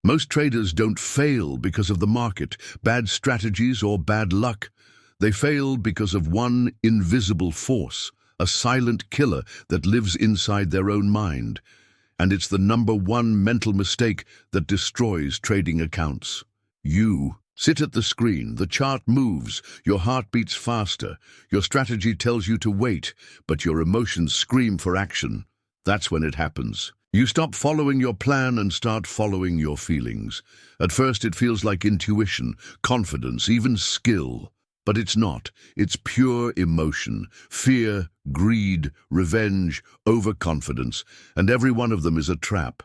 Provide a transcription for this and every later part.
Most traders don't fail because of the market, bad strategies, or bad luck. They fail because of one invisible force, a silent killer that lives inside their own mind. And it's the number one mental mistake that destroys trading accounts. You sit at the screen, the chart moves, your heart beats faster, your strategy tells you to wait, but your emotions scream for action. That's when it happens. You stop following your plan and start following your feelings. At first it feels like intuition, confidence, even skill. But it's not. It's pure emotion, fear, greed, revenge, overconfidence, and every one of them is a trap.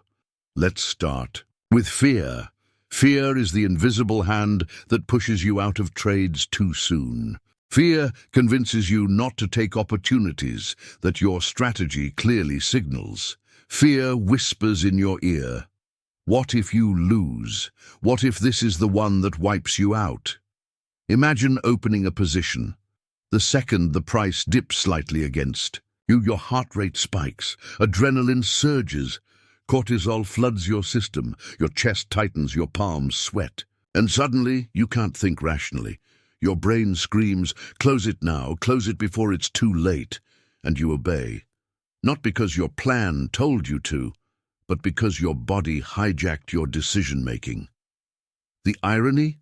Let's start with fear. Fear is the invisible hand that pushes you out of trades too soon. Fear convinces you not to take opportunities that your strategy clearly signals. Fear whispers in your ear, "What if you lose? What if this is the one that wipes you out?" Imagine opening a position. The second the price dips slightly against you, your heart rate spikes, adrenaline surges, cortisol floods your system, your chest tightens, your palms sweat. And suddenly, you can't think rationally. Your brain screams, "Close it now, close it before it's too late," and you obey. Not because your plan told you to, but because your body hijacked your decision-making. The irony?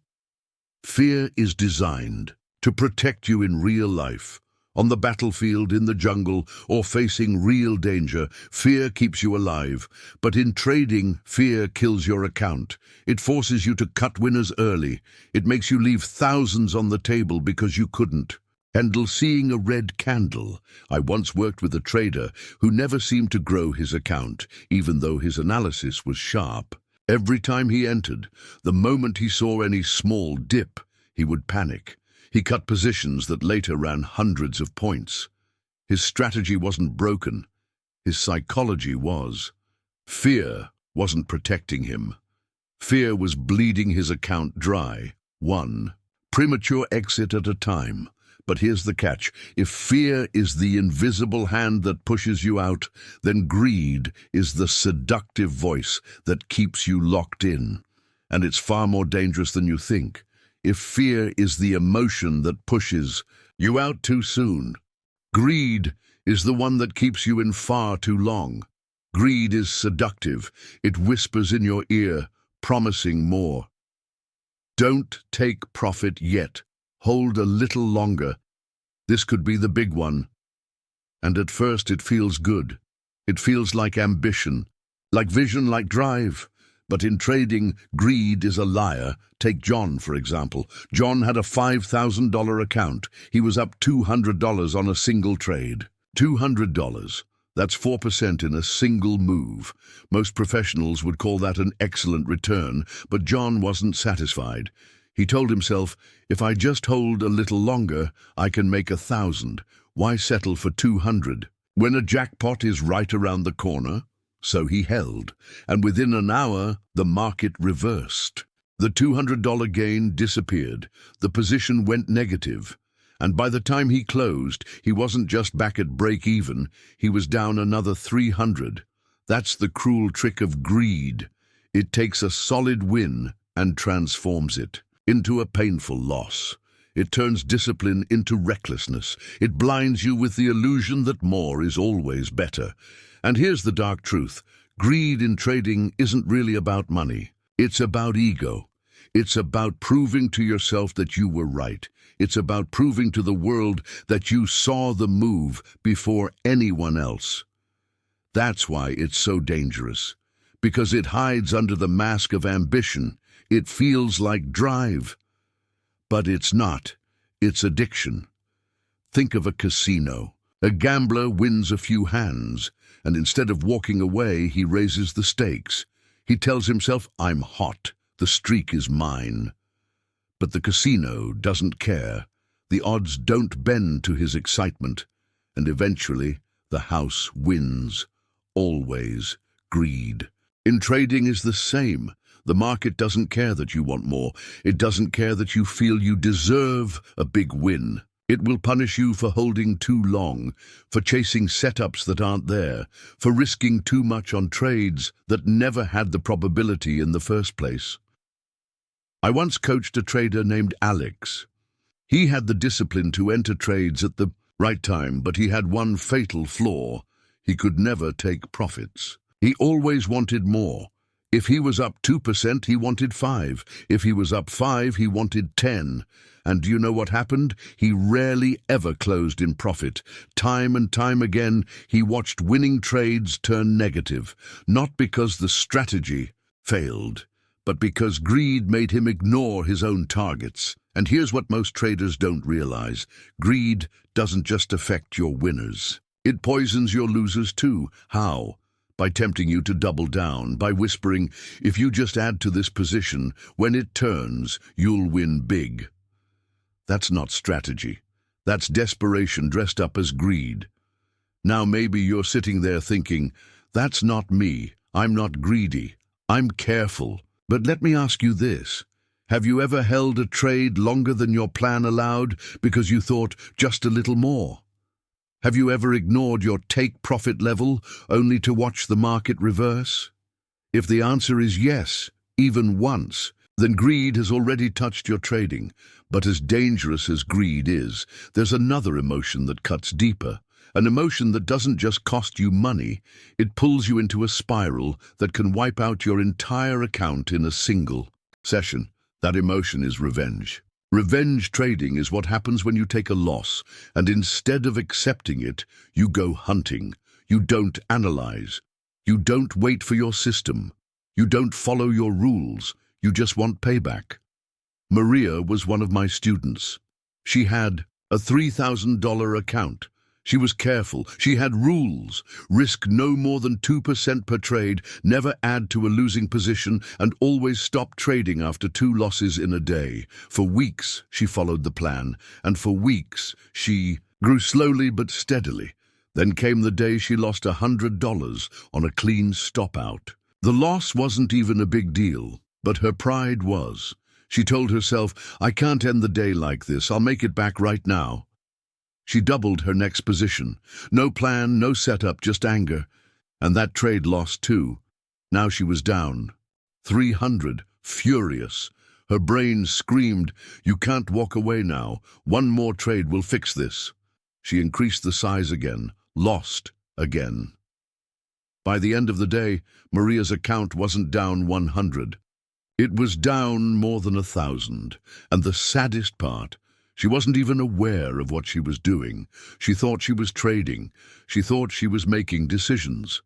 Fear is designed to protect you in real life. On the battlefield, in the jungle, or facing real danger, fear keeps you alive. But in trading, fear kills your account. It forces you to cut winners early. It makes you leave thousands on the table because you couldn't handle seeing a red candle. I once worked with a trader who never seemed to grow his account, even though his analysis was sharp. Every time he entered, the moment he saw any small dip, he would panic. He cut positions that later ran hundreds of points. His strategy wasn't broken. His psychology was. Fear wasn't protecting him. Fear was bleeding his account dry. One premature exit at a time. But here's the catch. If fear is the invisible hand that pushes you out, then greed is the seductive voice that keeps you locked in. And it's far more dangerous than you think. If fear is the emotion that pushes you out too soon, greed is the one that keeps you in far too long. Greed is seductive. It whispers in your ear, promising more. Don't take profit yet. Hold a little longer. This could be the big one. And at first it feels good. It feels like ambition, like vision, like drive. But in trading, greed is a liar. Take John, for example. John had a $5,000 account. He was up $200 on a single trade. $200. That's 4% in a single move. Most professionals would call that an excellent return, but John wasn't satisfied. He told himself, "If I just hold a little longer, I can make 1,000. Why settle for 200? When a jackpot is right around the corner?" So he held, and within an hour, the market reversed. The $200 gain disappeared. The position went negative. And by the time he closed, he wasn't just back at break-even, he was down another 300. That's the cruel trick of greed. It takes a solid win and transforms it into a painful loss. It turns discipline into recklessness. It blinds you with the illusion that more is always better. And here's the dark truth. Greed in trading isn't really about money. It's about ego. It's about proving to yourself that you were right. It's about proving to the world that you saw the move before anyone else. That's why it's so dangerous. Because it hides under the mask of ambition. It feels like drive. But it's not. It's addiction. Think of a casino. A gambler wins a few hands, and instead of walking away, he raises the stakes. He tells himself, "I'm hot. The streak is mine." But the casino doesn't care. The odds don't bend to his excitement, and eventually the house wins. Always greed. In trading is the same. The market doesn't care that you want more. It doesn't care that you feel you deserve a big win. It will punish you for holding too long, for chasing setups that aren't there, for risking too much on trades that never had the probability in the first place. I once coached a trader named Alex. He had the discipline to enter trades at the right time, but he had one fatal flaw. He could never take profits. He always wanted more. If he was up 2%, he wanted 5. If he was up 5, he wanted 10. And do you know what happened? He rarely ever closed in profit. Time and time again, he watched winning trades turn negative, not because the strategy failed, but because greed made him ignore his own targets. And here's what most traders don't realize. Greed doesn't just affect your winners. It poisons your losers too. How? By tempting you to double down, by whispering, if you just add to this position, when it turns, you'll win big. That's not strategy. That's desperation dressed up as greed. Now maybe you're sitting there thinking, that's not me. I'm not greedy. I'm careful. But let me ask you this. Have you ever held a trade longer than your plan allowed because you thought just a little more? Have you ever ignored your take profit level only to watch the market reverse? If the answer is yes, even once, then greed has already touched your trading. But as dangerous as greed is, there's another emotion that cuts deeper. An emotion that doesn't just cost you money, it pulls you into a spiral that can wipe out your entire account in a single session. That emotion is revenge. Revenge trading is what happens when you take a loss, and instead of accepting it, you go hunting. You don't analyze. You don't wait for your system. You don't follow your rules. You just want payback. Maria was one of my students. She had a $3,000 account. She was careful. She had rules. Risk no more than 2% per trade, never add to a losing position, and always stop trading after 2 losses in a day. For weeks, she followed the plan, and for weeks, she grew slowly but steadily. Then came the day she lost $100 on a clean stop-out. The loss wasn't even a big deal, but her pride was. She told herself, I can't end the day like this. I'll make it back right now. She doubled her next position. No plan, no setup, just anger. And that trade lost too. Now she was down. 300, furious. Her brain screamed, you can't walk away now. One more trade will fix this. She increased the size again, lost again. By the end of the day, Maria's account wasn't down 100. It was down more than 1,000. And the saddest part, she wasn't even aware of what she was doing. She thought she was trading. She thought she was making decisions.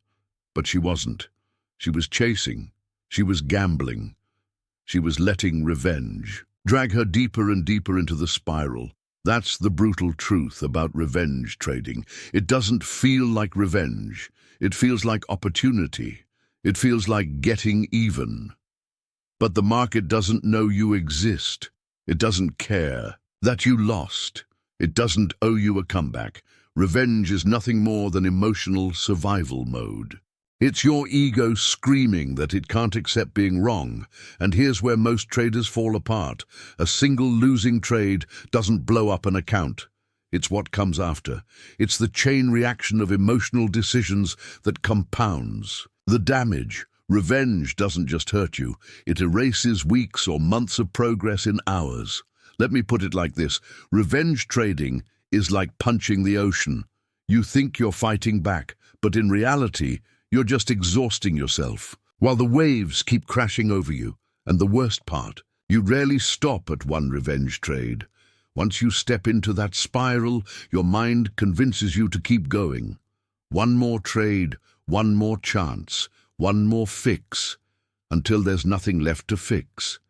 But she wasn't. She was chasing. She was gambling. She was letting revenge drag her deeper and deeper into the spiral. That's the brutal truth about revenge trading. It doesn't feel like revenge. It feels like opportunity. It feels like getting even. But the market doesn't know you exist. It doesn't care that you lost. It doesn't owe you a comeback. Revenge is nothing more than emotional survival mode. It's your ego screaming that it can't accept being wrong. And here's where most traders fall apart. A single losing trade doesn't blow up an account. It's what comes after. It's the chain reaction of emotional decisions that compounds the damage. Revenge doesn't just hurt you. It erases weeks or months of progress in hours. Let me put it like this. Revenge trading is like punching the ocean. You think you're fighting back, but in reality, you're just exhausting yourself, while the waves keep crashing over you. And the worst part, you rarely stop at one revenge trade. Once you step into that spiral, your mind convinces you to keep going. One more trade, one more chance, one more fix, until there's nothing left to fix.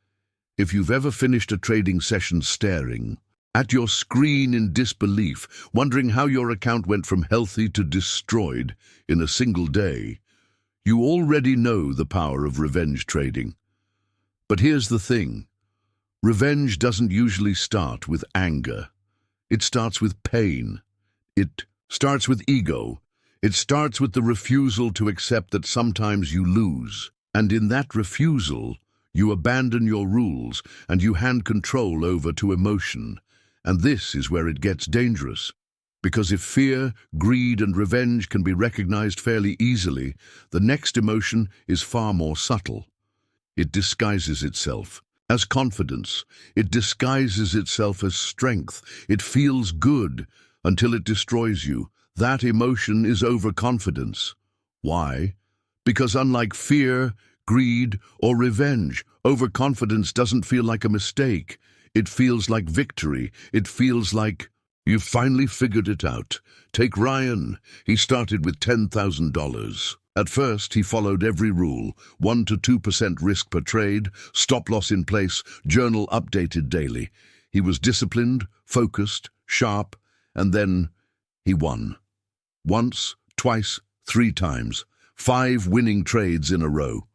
If you've ever finished a trading session staring at your screen in disbelief, wondering how your account went from healthy to destroyed in a single day, you already know the power of revenge trading. But here's the thing. Revenge doesn't usually start with anger. It starts with pain. It starts with ego. It starts with the refusal to accept that sometimes you lose. And in that refusal, you abandon your rules and you hand control over to emotion. And this is where it gets dangerous. Because if fear, greed, and revenge can be recognized fairly easily, the next emotion is far more subtle. It disguises itself as confidence. It disguises itself as strength. It feels good until it destroys you. That emotion is overconfidence. Why? Because unlike fear, greed, or revenge, overconfidence doesn't feel like a mistake. It feels like victory. It feels like you've finally figured it out. Take Ryan. He started with $10,000. At first, he followed every rule: 1 to 2% risk per trade, stop loss in place, journal updated daily. He was disciplined, focused, sharp, and then he won. Once, twice, 3 times. 5 winning trades in a row.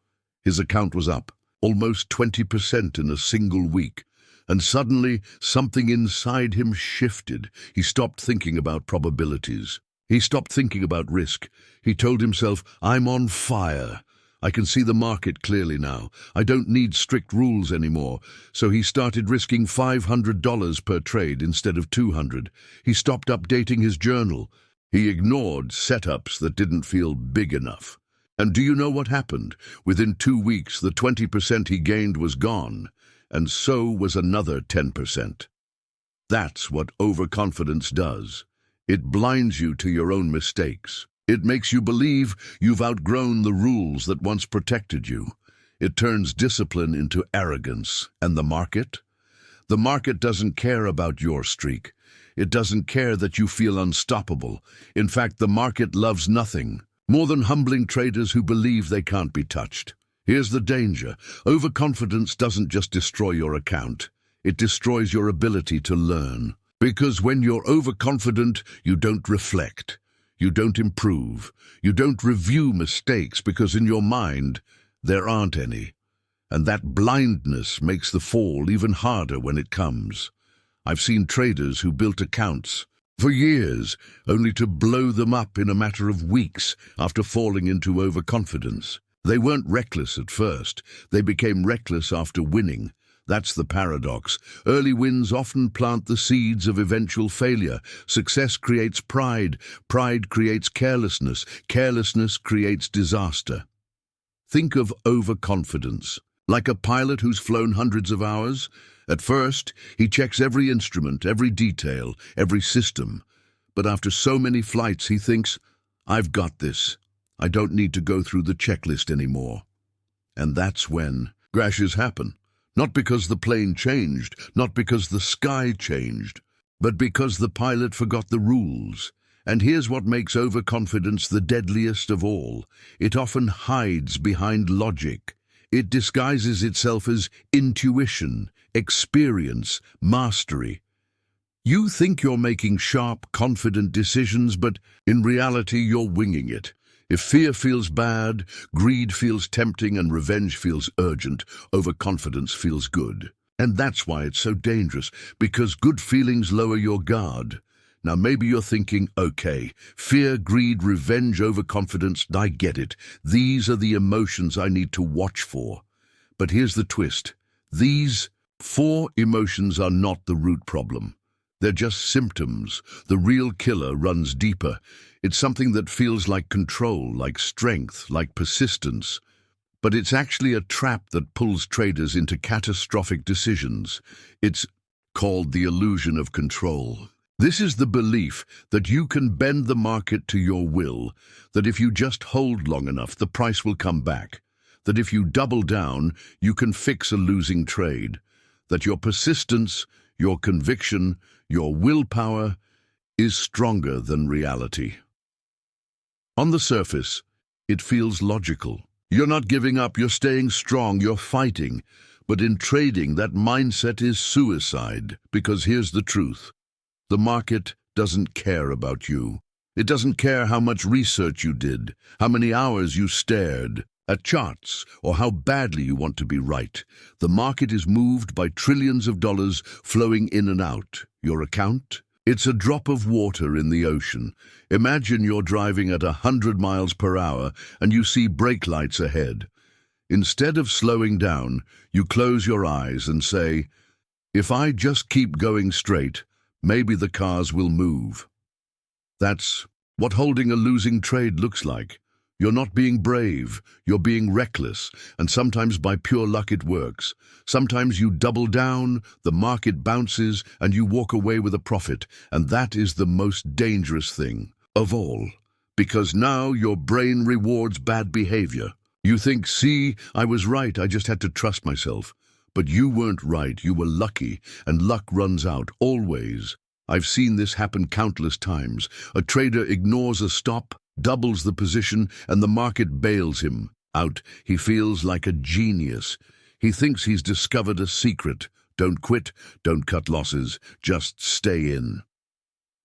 His account was up, almost 20% in a single week. And suddenly, something inside him shifted. He stopped thinking about probabilities. He stopped thinking about risk. He told himself, I'm on fire. I can see the market clearly now. I don't need strict rules anymore. So he started risking $500 per trade instead of $200. He stopped updating his journal. He ignored setups that didn't feel big enough. And do you know what happened? Within 2 weeks, the 20% he gained was gone. And so was another 10%. That's what overconfidence does. It blinds you to your own mistakes. It makes you believe you've outgrown the rules that once protected you. It turns discipline into arrogance. And the market? The market doesn't care about your streak. It doesn't care that you feel unstoppable. In fact, the market loves nothing more than humbling traders who believe they can't be touched. Here's the danger. Overconfidence doesn't just destroy your account. It destroys your ability to learn. Because when you're overconfident, you don't reflect. You don't improve. You don't review mistakes because in your mind, there aren't any. And that blindness makes the fall even harder when it comes. I've seen traders who built accounts for years, only to blow them up in a matter of weeks after falling into overconfidence. They weren't reckless at first. They became reckless after winning. That's the paradox. Early wins often plant the seeds of eventual failure. Success creates pride. Pride creates carelessness. Carelessness creates disaster. Think of overconfidence like a pilot who's flown hundreds of hours. At first, he checks every instrument, every detail, every system. But after so many flights, he thinks, I've got this. I don't need to go through the checklist anymore. And that's when crashes happen. Not because the plane changed, not because the sky changed, but because the pilot forgot the rules. And here's what makes overconfidence the deadliest of all. It often hides behind logic. It disguises itself as intuition, experience, mastery. You think you're making sharp, confident decisions, but in reality you're winging it. If fear feels bad, greed feels tempting, and revenge feels urgent, overconfidence feels good. And that's why it's so dangerous, because good feelings lower your guard. Now maybe you're thinking, okay, fear, greed, revenge, overconfidence, I get it. These are the emotions I need to watch for. But here's the twist. These 4 emotions are not the root problem. They're just symptoms. The real killer runs deeper. It's something that feels like control, like strength, like persistence. But it's actually a trap that pulls traders into catastrophic decisions. It's called the illusion of control. This is the belief that you can bend the market to your will, that if you just hold long enough, the price will come back, that if you double down, you can fix a losing trade, that your persistence, your conviction, your willpower is stronger than reality. On the surface, it feels logical. You're not giving up, you're staying strong, you're fighting. But in trading, that mindset is suicide, because here's the truth. The market doesn't care about you. It doesn't care how much research you did, how many hours you stared at charts, or how badly you want to be right. The market is moved by trillions of dollars flowing in and out. Your account? It's a drop of water in the ocean. Imagine you're driving at 100 miles per hour and you see brake lights ahead. Instead of slowing down, you close your eyes and say, if I just keep going straight, maybe the cars will move. That's what holding a losing trade looks like. You're not being brave, you're being reckless, and sometimes by pure luck it works. Sometimes you double down, the market bounces, and you walk away with a profit, and that is the most dangerous thing of all. Because now your brain rewards bad behavior. You think, see, I was right, I just had to trust myself. But you weren't right, you were lucky, and luck runs out, always. I've seen this happen countless times. A trader ignores a stop, doubles the position, and the market bails him out. He feels like a genius. He thinks he's discovered a secret. Don't quit, don't cut losses, just stay in.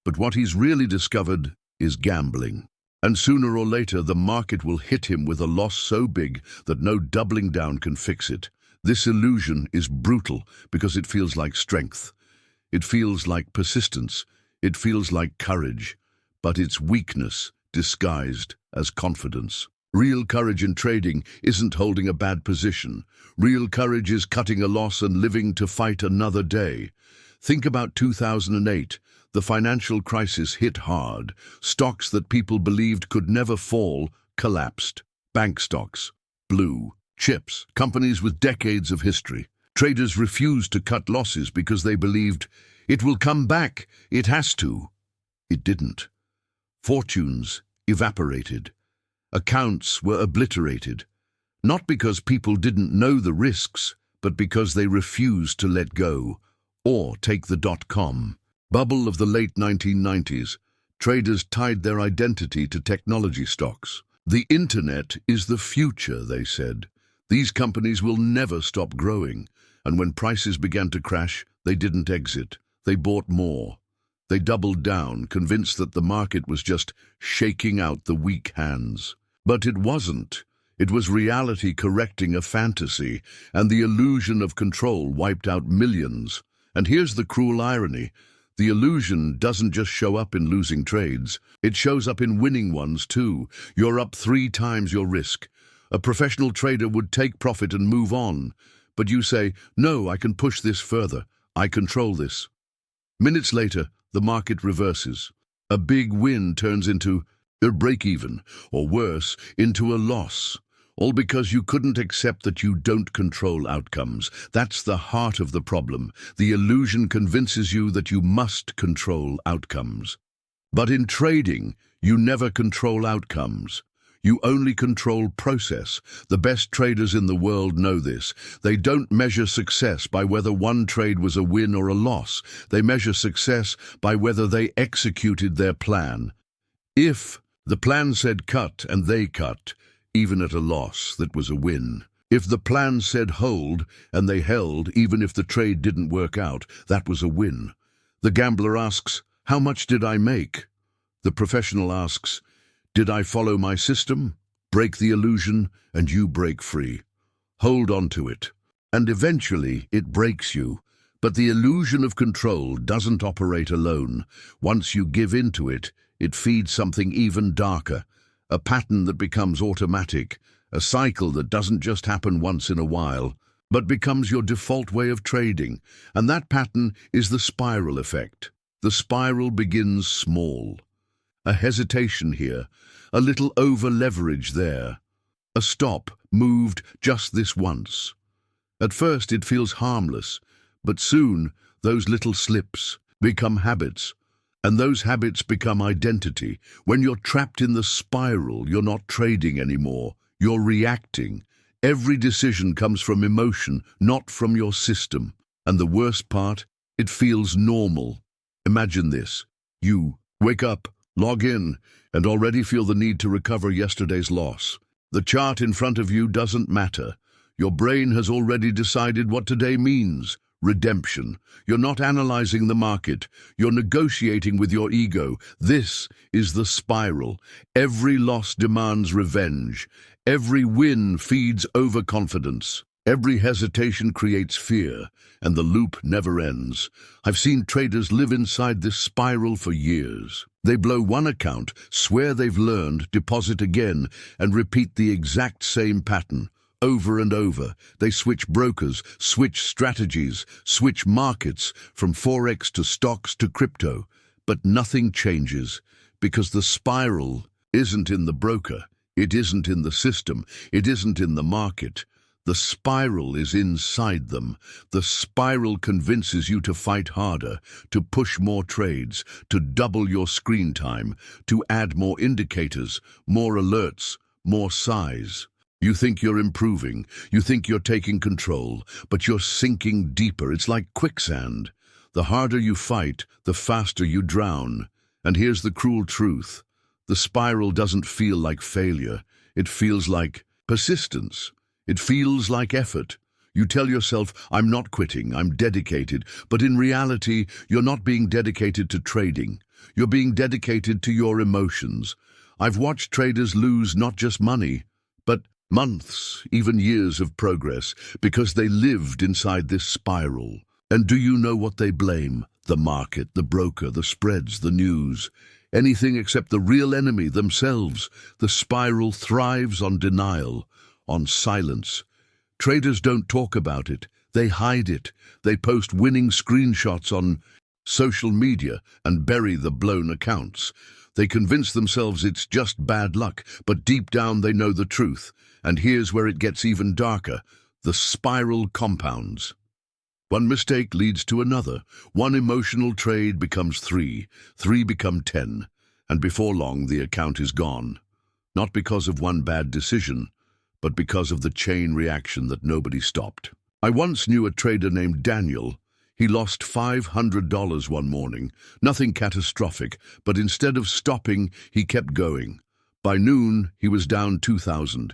But what he's really discovered is gambling. And sooner or later, the market will hit him with a loss so big that no doubling down can fix it. This illusion is brutal because it feels like strength. It feels like persistence. It feels like courage. But it's weakness disguised as confidence. Real courage in trading isn't holding a bad position. Real courage is cutting a loss and living to fight another day. Think about 2008. The financial crisis hit hard. Stocks that people believed could never fall collapsed. Bank stocks, blue, chips, companies with decades of history. Traders refused to cut losses because they believed, it will come back, it has to. It didn't. Fortunes evaporated. Accounts were obliterated. Not because people didn't know the risks, but because they refused to let go, or take the dot-com bubble of the late 1990s. Traders tied their identity to technology stocks. The internet is the future, they said. These companies will never stop growing. And when prices began to crash, they didn't exit. They bought more. They doubled down, convinced that the market was just shaking out the weak hands. But it wasn't. It was reality correcting a fantasy, and the illusion of control wiped out millions. And here's the cruel irony. The illusion doesn't just show up in losing trades. It shows up in winning ones too. You're up 3 times your risk. A professional trader would take profit and move on. But you say, no, I can push this further. I control this. Minutes later, the market reverses. A big win turns into a break-even, or worse, into a loss. All because you couldn't accept that you don't control outcomes. That's the heart of the problem. The illusion convinces you that you must control outcomes. But in trading, you never control outcomes. You only control process. The best traders in the world know this. They don't measure success by whether one trade was a win or a loss. They measure success by whether they executed their plan. If the plan said cut and they cut, even at a loss, that was a win. If the plan said hold and they held, even if the trade didn't work out, that was a win. The gambler asks, how much did I make? The professional asks, did I follow my system? Break the illusion and you break free. Hold on to it. And eventually it breaks you. But the illusion of control doesn't operate alone. Once you give into it, it feeds something even darker. A pattern that becomes automatic. A cycle that doesn't just happen once in a while, but becomes your default way of trading. And that pattern is the spiral effect. The spiral begins small. A hesitation here, a little over-leverage there. A stop moved just this once. At first it feels harmless, but soon those little slips become habits. And those habits become identity. When you're trapped in the spiral, you're not trading anymore. You're reacting. Every decision comes from emotion, not from your system. And the worst part, it feels normal. Imagine this. You wake up, log in, and already feel the need to recover yesterday's loss. The chart in front of you doesn't matter. Your brain has already decided what today means. Redemption. You're not analyzing the market. You're negotiating with your ego. This is the spiral. Every loss demands revenge. Every win feeds overconfidence. Every hesitation creates fear, and the loop never ends. I've seen traders live inside this spiral for years. They blow one account, swear they've learned, deposit again, and repeat the exact same pattern. over and over. They switch brokers, switch strategies, switch markets, from Forex to stocks to crypto. But nothing changes, because the spiral isn't in the broker, it isn't in the system, it isn't in the market. The spiral is inside them. The spiral convinces you to fight harder, to push more trades, to double your screen time, to add more indicators, more alerts, more size. You think you're improving, you think you're taking control, but you're sinking deeper. It's like quicksand. The harder you fight, the faster you drown. And here's the cruel truth. The spiral doesn't feel like failure. It feels like persistence. It feels like effort. You tell yourself, I'm not quitting, I'm dedicated. But in reality, you're not being dedicated to trading. You're being dedicated to your emotions. I've watched traders lose not just money, but months, even years of progress, because they lived inside this spiral. And do you know what they blame? The market, the broker, the spreads, the news. Anything except the real enemy, themselves. The spiral thrives on denial, on silence. Traders don't talk about it. They hide it. They post winning screenshots on social media and bury the blown accounts. They convince themselves it's just bad luck, but deep down they know the truth. And here's where it gets even darker. The spiral compounds. One mistake leads to another. One emotional trade becomes three become 10, and before long the account is gone. Not because of one bad decision, but because of the chain reaction that nobody stopped. I once knew a trader named Daniel. He lost $500 one morning. Nothing catastrophic, but instead of stopping, he kept going. By noon, he was down $2,000.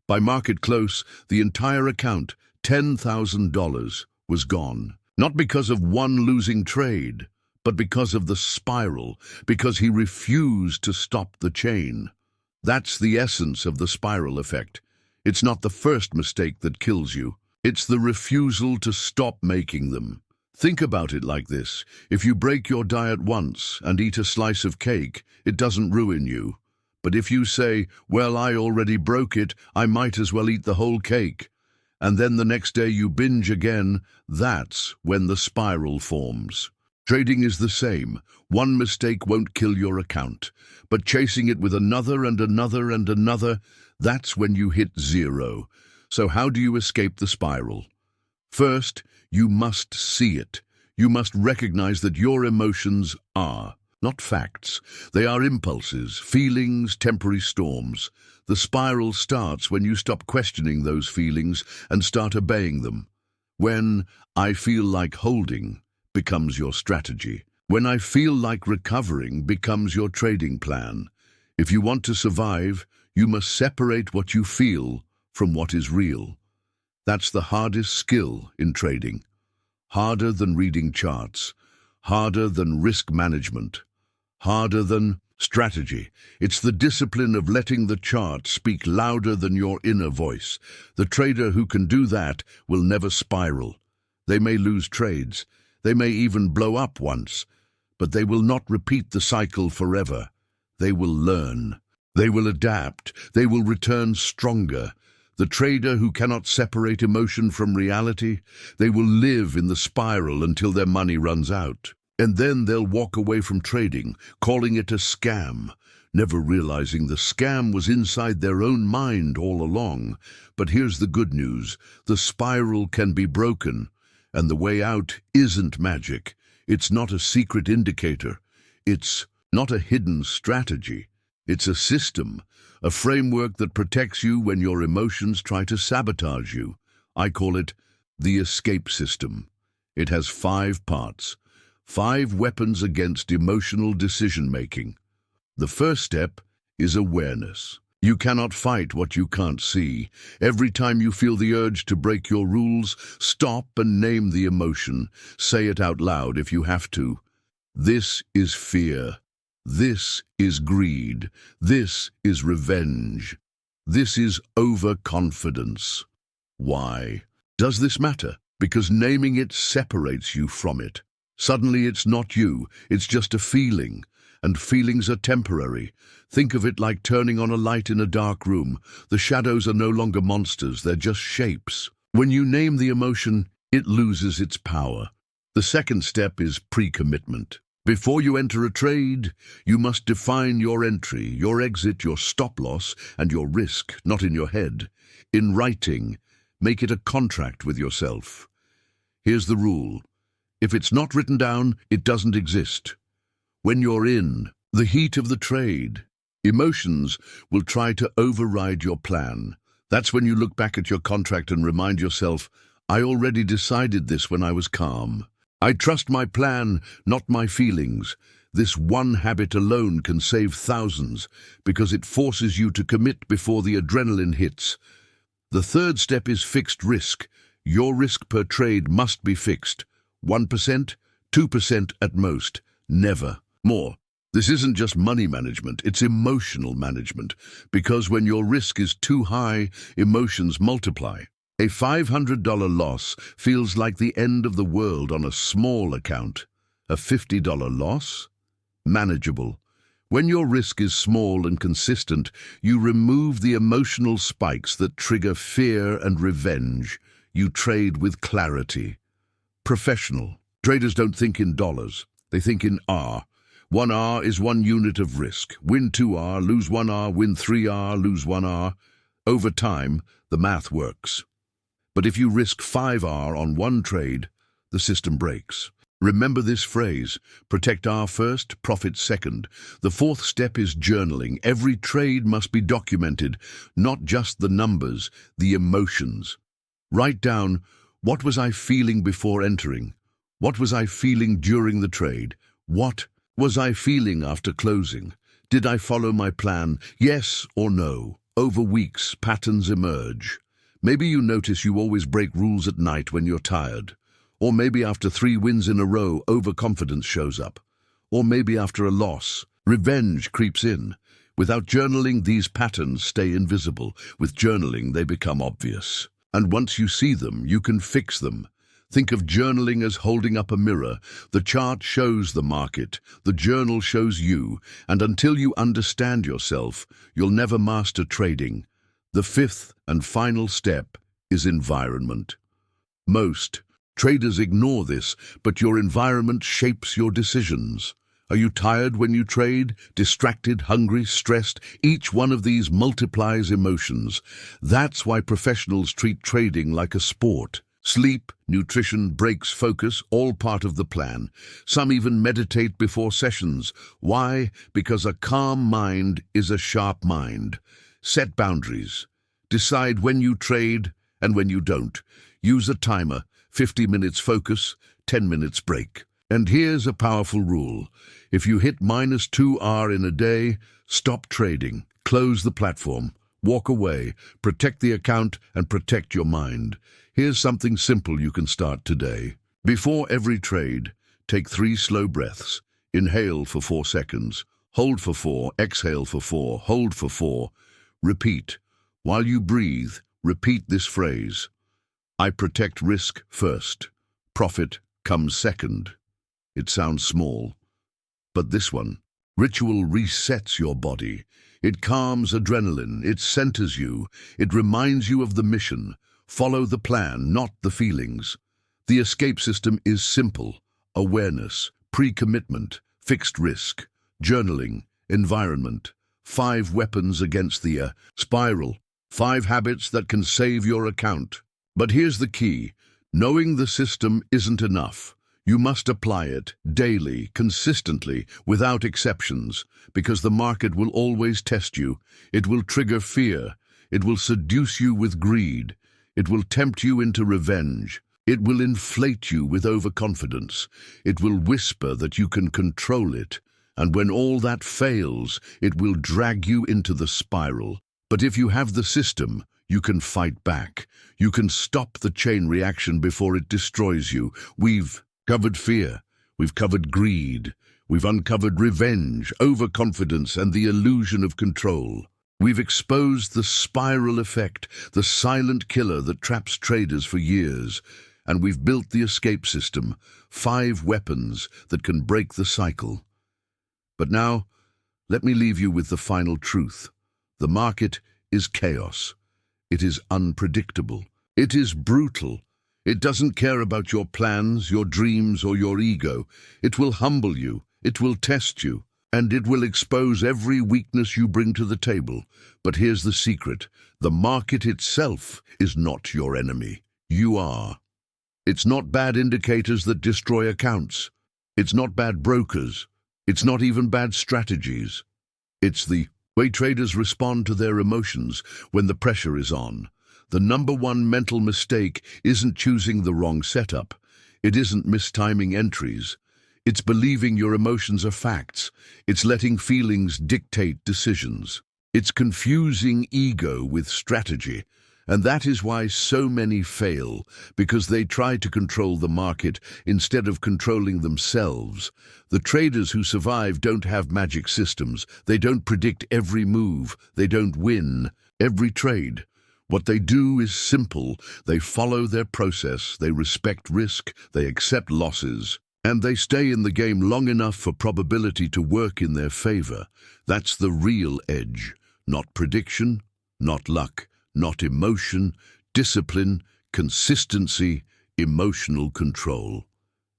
By market close, the entire account, $10,000, was gone. Not because of one losing trade, but because of the spiral, because he refused to stop the chain. That's the essence of the spiral effect. It's not the first mistake that kills you. It's the refusal to stop making them. Think about it like this. If you break your diet once and eat a slice of cake, it doesn't ruin you. But if you say, well, I already broke it, I might as well eat the whole cake, and then the next day you binge again, that's when the spiral forms. Trading is the same. One mistake won't kill your account, but chasing it with another and another and another, that's when you hit zero. So how do you escape the spiral? First, you must see it. You must recognize that your emotions are not facts. They are impulses, feelings, temporary storms. The spiral starts when you stop questioning those feelings and start obeying them. When I feel like holding becomes your strategy. When I feel like recovering becomes your trading plan. If you want to survive, you must separate what you feel from what is real. That's the hardest skill in trading. Harder than reading charts, harder than risk management, harder than strategy. It's the discipline of letting the chart speak louder than your inner voice. The trader who can do that will never spiral. They may lose trades, they may even blow up once, but they will not repeat the cycle forever. They will learn. They will adapt. They will return stronger. The trader who cannot separate emotion from reality, they will live in the spiral until their money runs out. And then they'll walk away from trading, calling it a scam, never realizing the scam was inside their own mind all along. But here's the good news. The spiral can be broken, and the way out isn't magic. It's not a secret indicator. It's not a hidden strategy. It's a system, a framework that protects you when your emotions try to sabotage you. I call it the escape system. It has 5 parts, 5 weapons against emotional decision-making. The first step is awareness. You cannot fight what you can't see. Every time you feel the urge to break your rules, stop and name the emotion. Say it out loud if you have to. This is fear. This is greed. This is revenge. This is overconfidence. Why? Does this matter? Because naming it separates you from it. Suddenly it's not you, it's just a feeling. and feelings are temporary. Think of it like turning on a light in a dark room. The shadows are no longer monsters, they're just shapes. When you name the emotion, it loses its power. The second step is pre-commitment. Before you enter a trade, you must define your entry, your exit, your stop-loss, and your risk, not in your head. In writing, make it a contract with yourself. Here's the rule. If it's not written down, it doesn't exist. When you're in the heat of the trade, emotions will try to override your plan. That's when you look back at your contract and remind yourself, I already decided this when I was calm. I trust my plan, not my feelings. This one habit alone can save thousands because it forces you to commit before the adrenaline hits. The third step is fixed risk. Your risk per trade must be fixed. 1%, 2% at most, never more. This isn't just money management, it's emotional management, because when your risk is too high, emotions multiply. A $500 loss feels like the end of the world on a small account. A $50 loss? Manageable. When your risk is small and consistent, you remove the emotional spikes that trigger fear and revenge. You trade with clarity. Professional. Traders don't think in dollars. They think in R. 1 R is 1 unit of risk. Win 2 R, lose 1 R, win 3 R, lose 1 R. Over time, the math works. But if you risk 5 R on one trade, the system breaks. Remember this phrase, protect R first, profit second. The fourth step is journaling. Every trade must be documented, not just the numbers, the emotions. Write down, what was I feeling before entering? What was I feeling during the trade? What was I feeling after closing? Did I follow my plan? Yes or no? Over weeks, patterns emerge. Maybe you notice you always break rules at night when you're tired. Or maybe after 3 wins in a row, overconfidence shows up. Or maybe after a loss, revenge creeps in. Without journaling, these patterns stay invisible. With journaling, they become obvious. And once you see them, you can fix them. Think of journaling as holding up a mirror. The chart shows the market, the journal shows you, and until you understand yourself, you'll never master trading. The fifth and final step is environment. Most traders ignore this, but your environment shapes your decisions. Are you tired when you trade? Distracted, hungry, stressed? Each one of these multiplies emotions. That's why professionals treat trading like a sport. Sleep, nutrition, breaks, focus, all part of the plan. Some even meditate before sessions. Why? Because a calm mind is a sharp mind. Set boundaries. Decide when you trade and when you don't. Use a timer, 50 minutes focus, 10 minutes break. And here's a powerful rule. If you hit -2 R in a day, stop trading, close the platform, walk away, protect the account and protect your mind. Here's something simple you can start today. Before every trade, take 3 slow breaths. Inhale for 4 seconds, hold for 4, exhale for 4, hold for 4. Repeat. While you breathe, repeat this phrase. I protect risk first. Profit comes second. It sounds small, but this one, ritual resets your body. It calms adrenaline, it centers you, it reminds you of the mission. Follow the plan, not the feelings. The escape system is simple. Awareness, pre-commitment, fixed risk, journaling, environment. 5 weapons against the spiral. 5 habits that can save your account. But here's the key. Knowing the system isn't enough. You must apply it daily, consistently, without exceptions, because the market will always test you. It will trigger fear. It will seduce you with greed. It will tempt you into revenge. It will inflate you with overconfidence. It will whisper that you can control it. And when all that fails, it will drag you into the spiral. But if you have the system, you can fight back. You can stop the chain reaction before it destroys you. We've covered fear. We've covered greed. We've uncovered revenge, overconfidence, and the illusion of control. We've exposed the spiral effect, the silent killer that traps traders for years. And we've built the escape system, 5 weapons that can break the cycle. But now, let me leave you with the final truth. The market is chaos. It is unpredictable. It is brutal. It doesn't care about your plans, your dreams, or your ego. It will humble you. It will test you. And it will expose every weakness you bring to the table. But here's the secret. The market itself is not your enemy. You are. It's not bad indicators that destroy accounts. It's not bad brokers. It's not even bad strategies. It's the way traders respond to their emotions when the pressure is on. The number one mental mistake isn't choosing the wrong setup. It isn't mistiming entries. It's believing your emotions are facts. It's letting feelings dictate decisions. It's confusing ego with strategy. And that is why so many fail, because they try to control the market instead of controlling themselves. The traders who survive don't have magic systems. They don't predict every move. They don't win every trade. What they do is simple. They follow their process. They respect risk. They accept losses. And they stay in the game long enough for probability to work in their favor. That's the real edge. Not prediction, not luck, not emotion, discipline, consistency, emotional control.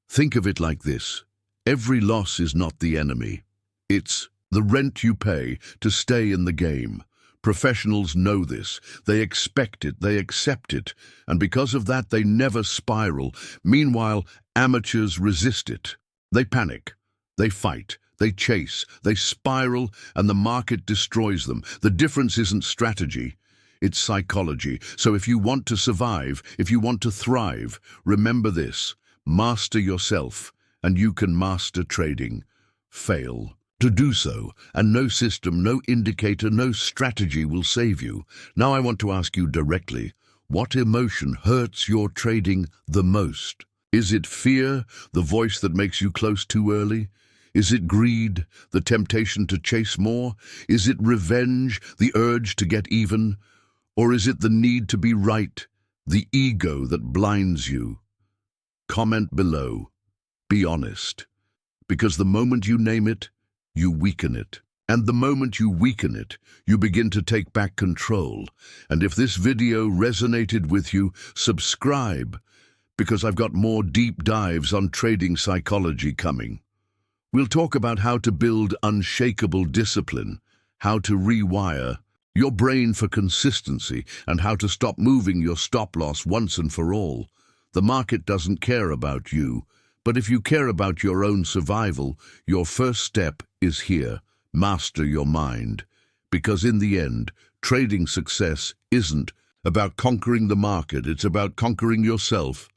Think of it like this. Every loss is not the enemy. It's the rent you pay to stay in the game. Professionals know this. They expect it, they accept it, and because of that they never spiral. Meanwhile, amateurs resist it. They panic, they fight, they chase, they spiral, and the market destroys them. The difference isn't strategy, it's psychology. So if you want to survive, if you want to thrive, remember this. Master yourself, and you can master trading. Fail to do so, and no system, no indicator, no strategy will save you. Now I want to ask you directly, what emotion hurts your trading the most? Is it fear, the voice that makes you close too early? Is it greed, the temptation to chase more? Is it revenge, the urge to get even? Or is it the need to be right, the ego that blinds you? Comment below. Be honest. Because the moment you name it, you weaken it. And the moment you weaken it, you begin to take back control. And if this video resonated with you, subscribe, because I've got more deep dives on trading psychology coming. We'll talk about how to build unshakable discipline, how to rewire your brain for consistency, and how to stop moving your stop loss once and for all. The market doesn't care about you, but if you care about your own survival, your first step is here. Master your mind. Because in the end, trading success isn't about conquering the market, it's about conquering yourself.